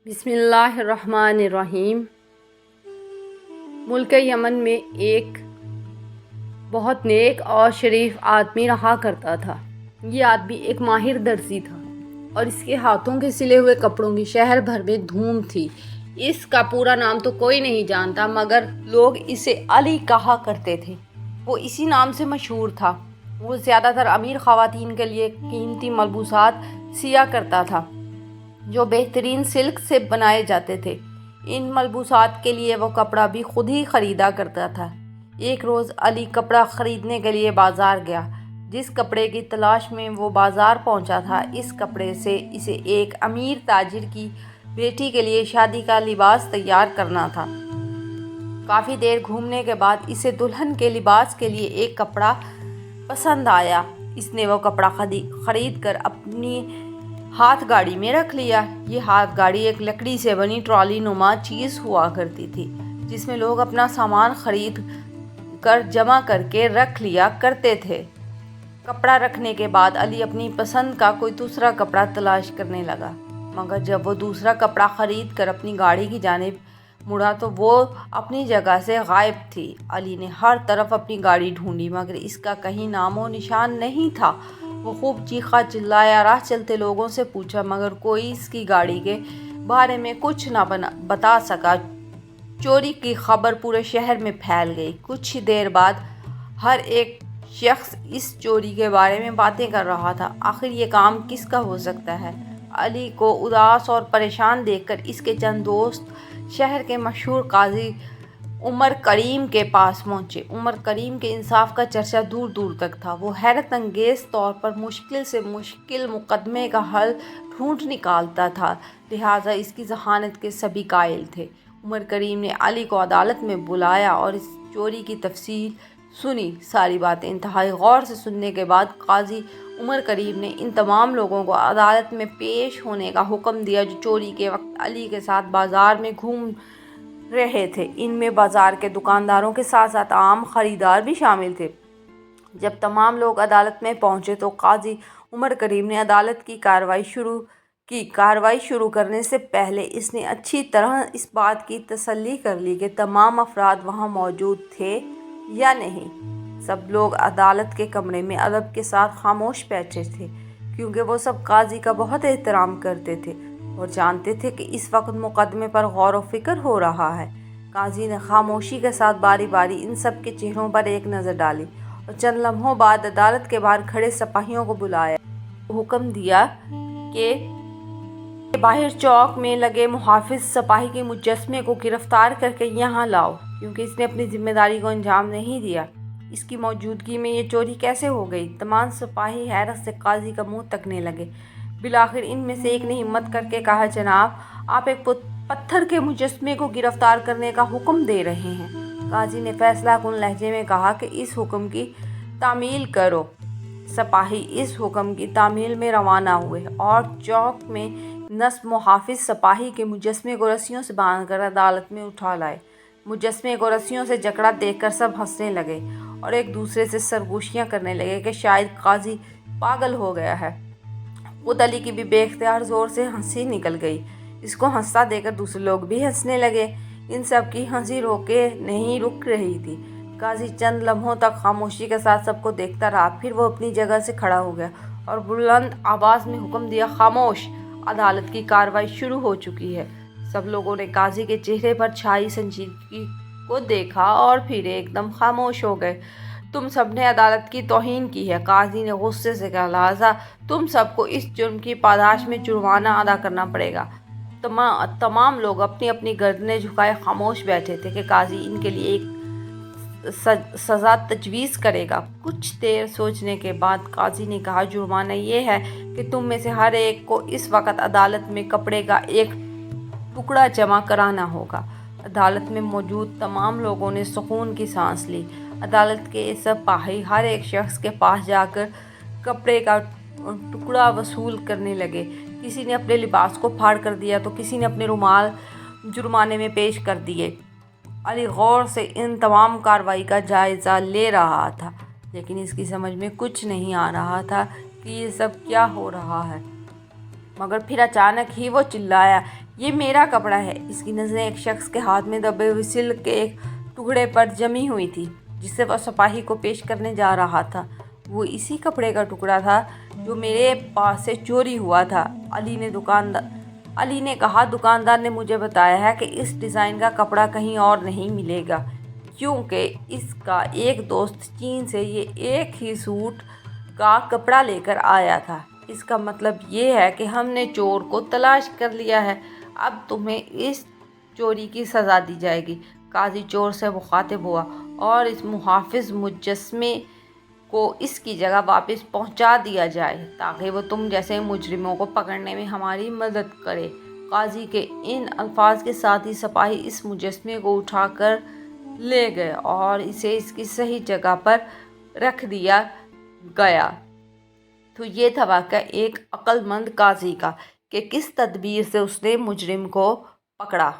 بسم اللہ الرحمن الرحیم۔ ملک یمن میں ایک بہت نیک اور شریف آدمی رہا کرتا تھا۔ یہ آدمی ایک ماہر درزی تھا اور اس کے ہاتھوں کے سلے ہوئے کپڑوں کی شہر بھر میں دھوم تھی۔ اس کا پورا نام تو کوئی نہیں جانتا، مگر لوگ اسے علی کہا کرتے تھے۔ وہ اسی نام سے مشہور تھا۔ وہ زیادہ تر امیر خواتین کے لیے قیمتی ملبوسات سیا کرتا تھا جو بہترین سلک سے بنائے جاتے تھے۔ ان ملبوسات کے لیے وہ کپڑا بھی خود ہی خریدا کرتا تھا۔ ایک روز علی کپڑا خریدنے کے لیے بازار گیا۔ جس کپڑے کی تلاش میں وہ بازار پہنچا تھا، اس کپڑے سے اسے ایک امیر تاجر کی بیٹی کے لیے شادی کا لباس تیار کرنا تھا۔ کافی دیر گھومنے کے بعد اسے دلہن کے لباس کے لیے ایک کپڑا پسند آیا۔ اس نے وہ کپڑا خرید کر اپنی ہاتھ گاڑی میں رکھ لیا۔ یہ ہاتھ گاڑی ایک لکڑی سے بنی ٹرالی نما چیز ہوا کرتی تھی، جس میں لوگ اپنا سامان خرید کر جمع کر کے رکھ لیا کرتے تھے۔ کپڑا رکھنے کے بعد علی اپنی پسند کا کوئی دوسرا کپڑا تلاش کرنے لگا، مگر جب وہ دوسرا کپڑا خرید کر اپنی گاڑی کی جانب مڑا تو وہ اپنی جگہ سے غائب تھی۔ علی نے ہر طرف اپنی گاڑی ڈھونڈی، مگر اس کا کہیں نام و نشان نہیں تھا۔ وہ خوب چیخا چلایا، راہ چلتے لوگوں سے پوچھا، مگر کوئی اس کی گاڑی کے بارے میں کچھ نہ بتا سکا۔ چوری کی خبر پورے شہر میں پھیل گئی۔ کچھ ہی دیر بعد ہر ایک شخص اس چوری کے بارے میں باتیں کر رہا تھا۔ آخر یہ کام کس کا ہو سکتا ہے؟ علی کو اداس اور پریشان دیکھ کر اس کے چند دوست شہر کے مشہور قاضی عمر کریم کے پاس پہنچے۔ عمر کریم کے انصاف کا چرچا دور دور تک تھا۔ وہ حیرت انگیز طور پر مشکل سے مشکل مقدمے کا حل ڈھونڈ نکالتا تھا، لہٰذا اس کی ذہانت کے سبھی قائل تھے۔ عمر کریم نے علی کو عدالت میں بلایا اور اس چوری کی تفصیل سنی۔ ساری باتیں انتہائی غور سے سننے کے بعد قاضی عمر کریم نے ان تمام لوگوں کو عدالت میں پیش ہونے کا حکم دیا جو چوری کے وقت علی کے ساتھ بازار میں گھوم رہے تھے۔ ان میں بازار کے دکانداروں کے ساتھ ساتھ عام خریدار بھی شامل تھے۔ جب تمام لوگ عدالت میں پہنچے تو قاضی عمر کریم نے عدالت کی کارروائی شروع کی۔ کارروائی شروع کرنے سے پہلے اس نے اچھی طرح اس بات کی تسلی کر لی کہ تمام افراد وہاں موجود تھے یا نہیں۔ سب لوگ عدالت کے کمرے میں ادب کے ساتھ خاموش بیٹھے تھے، کیونکہ وہ سب قاضی کا بہت احترام کرتے تھے اور جانتے تھے کہ اس وقت مقدمے پر غور و فکر ہو رہا ہے۔ قاضی نے خاموشی کے ساتھ باری باری ان سب کے چہروں پر ایک نظر ڈالی اور چند لمحوں بعد عدالت کے باہر کھڑے سپاہیوں کو بلایا۔ حکم دیا کہ باہر چوک میں لگے محافظ سپاہی کے مجسمے کو گرفتار کر کے یہاں لاؤ، کیونکہ اس نے اپنی ذمہ داری کو انجام نہیں دیا۔ اس کی موجودگی میں یہ چوری کیسے ہو گئی؟ تمام سپاہی حیرت سے قاضی کا منہ تکنے لگے۔ بالآخر ان میں سے ایک نے ہمت کر کے کہا، جناب، آپ ایک پتھر کے مجسمے کو گرفتار کرنے کا حکم دے رہے ہیں۔ قاضی نے فیصلہ کن لہجے میں کہا کہ اس حکم کی تعمیل کرو۔ سپاہی اس حکم کی تعمیل میں روانہ ہوئے اور چوک میں نصب محافظ سپاہی کے مجسمے کو رسیوں سے باندھ کر عدالت میں اٹھا لائے۔ مجسمے کو رسیوں سے جکڑا دیکھ کر سب ہنسنے لگے اور ایک دوسرے سے سرگوشیاں کرنے لگے کہ شاید قاضی پاگل ہو گیا ہے۔ خود علی کی بھی بے اختیار زور سے ہنسی نکل گئی۔ اس کو ہنستا دیکھ کر دوسرے لوگ بھی ہنسنے لگے۔ ان سب کی ہنسی روکے نہیں رک رہی تھی۔ قاضی چند لمحوں تک خاموشی کے ساتھ سب کو دیکھتا رہا، پھر وہ اپنی جگہ سے کھڑا ہو گیا اور بلند آواز میں حکم دیا، خاموش! عدالت کی کارروائی شروع ہو چکی ہے۔ سب لوگوں نے قاضی کے چہرے پر چھائی سنجیدگی کو دیکھا اور پھر ایک دم خاموش ہو گئے۔ تم سب نے عدالت کی توہین کی ہے، قاضی نے غصے سے کہا، لہٰذا تم سب کو اس جرم کی پاداش میں جرمانہ ادا کرنا پڑے گا۔ تمام لوگ اپنی اپنی گردنیں جھکائے خاموش بیٹھے تھے کہ قاضی ان کے لیے ایک سزا تجویز کرے گا۔ کچھ دیر سوچنے کے بعد قاضی نے کہا، جرمانہ یہ ہے کہ تم میں سے ہر ایک کو اس وقت عدالت میں کپڑے کا ایک ٹکڑا جمع کرانا ہوگا۔ عدالت میں موجود تمام لوگوں نے سکون کی سانس لی۔ عدالت کے سپاہی ہر ایک شخص کے پاس جا کر کپڑے کا ٹکڑا وصول کرنے لگے۔ کسی نے اپنے لباس کو پھاڑ کر دیا تو کسی نے اپنے رومال جرمانے میں پیش کر دیے۔ علی غور سے ان تمام کارروائی کا جائزہ لے رہا تھا، لیکن اس کی سمجھ میں کچھ نہیں آ رہا تھا کہ یہ سب کیا ہو رہا ہے۔ مگر پھر اچانک ہی وہ چلایا، یہ میرا کپڑا ہے۔ اس کی نظریں ایک شخص کے ہاتھ میں دبے ہوئے سلک کے ایک ٹکڑے پر جمی ہوئی تھی جسے وہ سپاہی کو پیش کرنے جا رہا تھا۔ وہ اسی کپڑے کا ٹکڑا تھا جو میرے پاس سے چوری ہوا تھا، علی نے کہا۔ دکاندار نے مجھے بتایا ہے کہ اس ڈیزائن کا کپڑا کہیں اور نہیں ملے گا کیونکہ اس کا ایک دوست چین سے یہ ایک ہی سوٹ کا کپڑا لے کر آیا تھا۔ اس کا مطلب یہ ہے کہ ہم نے چور کو تلاش کر لیا ہے، اب تمہیں اس چوری کی سزا دی جائے گی۔ قاضی چور سے مخاطب ہوا اور اس محافظ مجسمے کو اس کی جگہ واپس پہنچا دیا جائے تاکہ وہ تم جیسے مجرموں کو پکڑنے میں ہماری مدد کرے۔ قاضی کے ان الفاظ کے ساتھ ہی سپاہی اس مجسمے کو اٹھا کر لے گئے اور اسے اس کی صحیح جگہ پر رکھ دیا گیا۔ تو یہ تھا واقعہ ایک عقل مند قاضی کا کہ کس تدبیر سے اس نے مجرم کو پکڑا۔